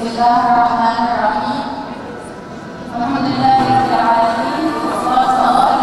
بسم الله الرحمن الرحيم. الحمد لله رب العالمين والصلاة والسلام على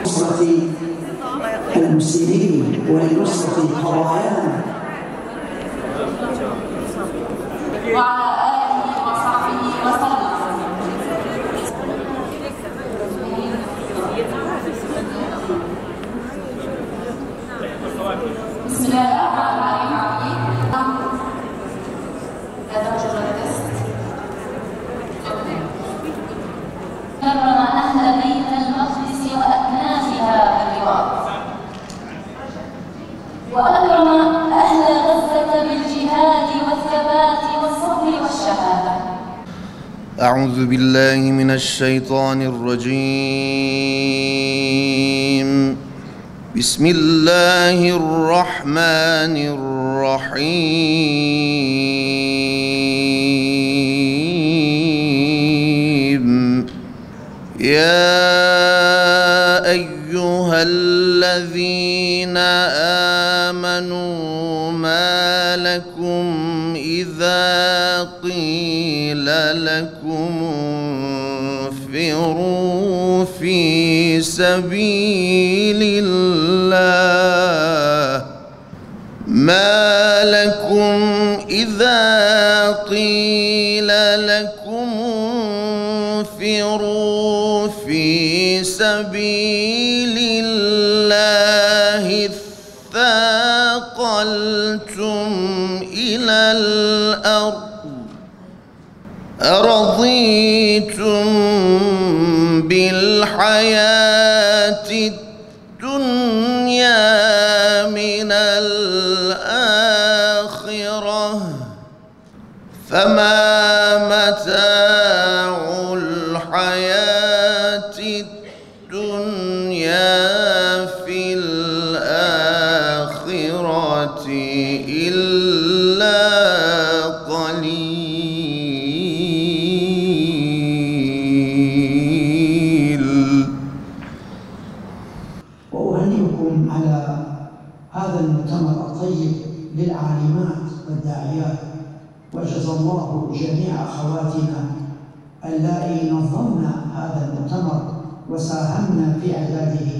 لنصرة المسلمين ولنصرة قضايانا وعلى آله وصحبه وسلم. بسم الله الرحمن الرحيم. كرم أهل بيت المقدس وأكنافها باللواء، وأكرم أهل غزة بالجهاد والثبات والصبر والشهادة. أعوذ بالله من الشيطان الرجيم. بسم الله الرحمن الرحيم. يا أيها الذين آمنوا ما لكم إذا قيل لكم انفروا في سبيل الله ما لكم إذا قيل لكم انفروا في سبيل الله اثاقلتم إلى الأرض أرضيتم بالحياة الدنيا من الآخرة فما متاع الحياة الدنيا في الآخرة إلا قليل. وأهنئكم على هذا المؤتمر الطيب للعالمات والداعيات، وجزا الله جميع أخواتنا اللائي نظمنا هذا المؤتمر وساهمنا في إعداده،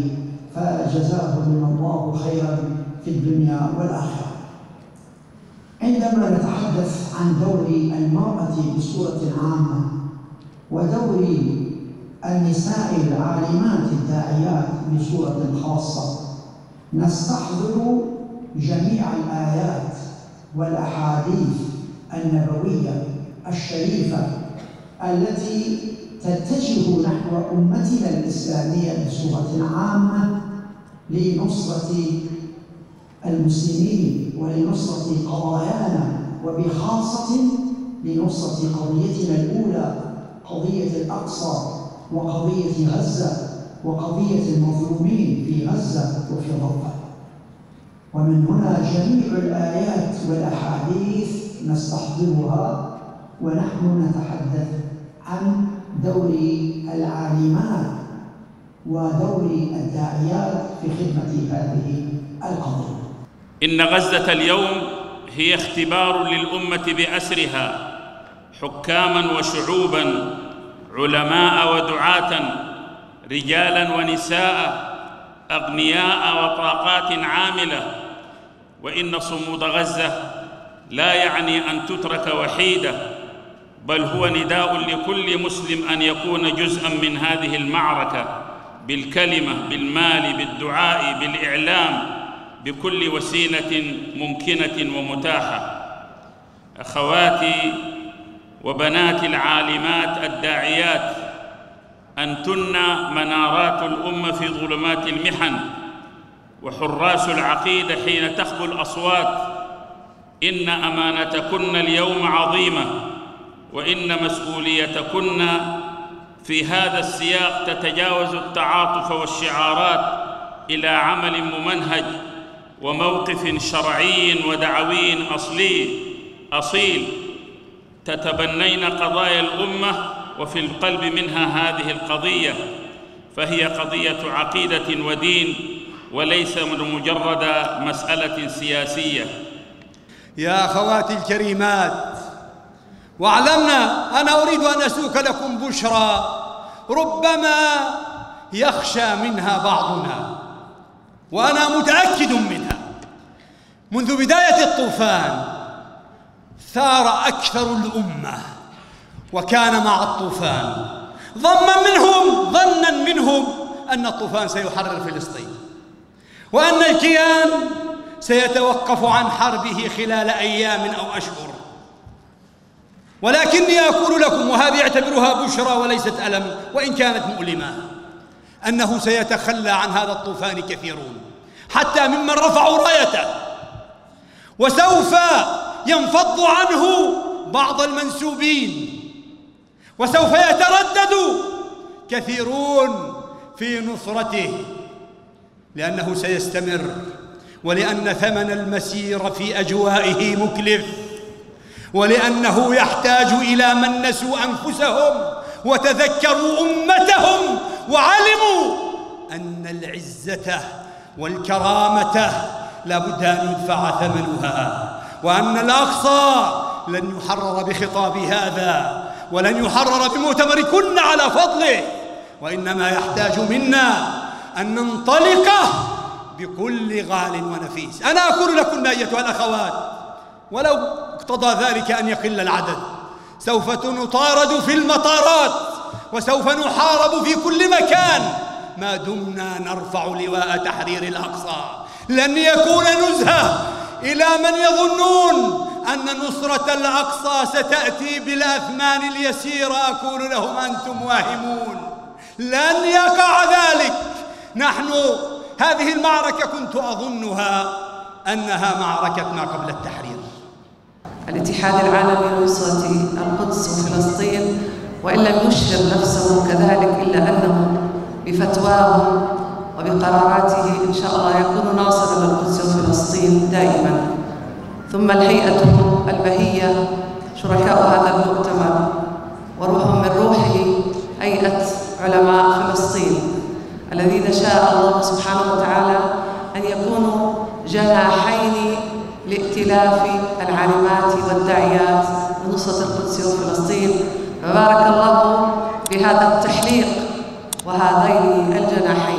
فجزاهم الله خيرا في الدنيا والآخرة. عندما نتحدث عن دور المرأة بصورة عامة ودور النساء العالمات الداعيات بصورة خاصة، نستحضر جميع الآيات والأحاديث النبوية الشريفة التي تتجه نحو أمتنا الإسلامية بصورة عامة لنصرة المسلمين ولنصرة قضايانا، وبخاصة لنصرة قضيتنا الأولى، قضية الأقصى وقضية غزة وقضية المظلومين في غزة وفي الضفة. ومن هنا جميع الآيات والأحاديث نستحضرها ونحن نتحدث عن دور العالمات ودور الداعيات في خدمة هذه القضية. إن غزة اليوم هي اختبار للأمة بأسرها، حكاما وشعوبا، علماء ودعاة، رجالا ونساء، أغنياء وطاقات عاملة. وإن صمود غزة لا يعني أن تترك وحيدة، بل هو نداء لكل مسلم أن يكون جزءا من هذه المعركة بالكلمة، بالمال، بالدعاء، بالإعلام، بكل وسيلة ممكنة ومتاحة. أخواتي وبناتي العالمات الداعيات، أنتن منارات الأمة في ظلمات المحن وحراس العقيدة حين تخبو الأصوات. إن أمانتكن اليوم عظيمة، وإن مسؤوليتكن في هذا السياق تتجاوز التعاطف والشعارات إلى عمل ممنهج وموقف شرعي ودعوي أصيل. تتبنين قضايا الأمة وفي القلب منها هذه القضية، فهي قضية عقيدة ودين وليس مجرد مسألة سياسية. يا أخواتي الكريمات، واعلمنا، أنا أريد أن أسوق لكم بشرى ربما يخشى منها بعضنا، وأنا متأكد منها. منذ بداية الطوفان ثار أكثر الأمة، وكان مع الطوفان ظنا منهم أن الطوفان سيحرر فلسطين، وأن الكيان سيتوقف عن حربه خلال أيام أو أشهر. ولكني أقول لكم، وهذه اعتبرها بشرى وليست ألم وإن كانت مؤلمة، أنه سيتخلى عن هذا الطوفان كثيرون، حتى ممن رفعوا رايته، وسوف ينفض عنه بعض المنسوبين، وسوف يتردد كثيرون في نصرته، لأنه سيستمر، ولأن ثمن المسير في أجوائه مكلف، ولأنه يحتاج إلى من نسوا أنفسهم وتذكروا أمتهم وعلموا أن العزة والكرامة لا بد أن يدفع ثمنها، وأن الأقصى لن يحرر بخطاب هذا، ولن يحرر بمؤتمر كن على فضله، وإنما يحتاج منا أن ننطلق بكل غال ونفيس. أنا أقول لكم أيتها الأخوات، ولو اقتضى ذلك أن يقل العدد، سوف نطارد في المطارات، وسوف نحارب في كل مكان ما دمنا نرفع لواء تحرير الأقصى. لن يكون نزهة إلى من يظنون أن نصرة الأقصى ستأتي بالأثمان اليسيرة. أقول لهم أنتم واهمون، لن يقع ذلك. نحن هذه المعركة كنت أظنها أنها معركة ما قبل التحرير. الاتحاد العالمي لنصرة القدس وفلسطين، وإن لم يشهر نفسه كذلك إلا أنه بفتواه وبقراراته إن شاء الله يكون ناصرا للقدس وفلسطين دائما. ثم الهيئة البهية شركاء هذا المؤتمر، وروحهم من روحه هيئة علماء فلسطين الذين شاء الله سبحانه وتعالى أن يكونوا جناحين لائتلاف العالمات والداعيات لنصرة القدس وفلسطين. فبارك الله بهذا التحليق وهذين الجناحين.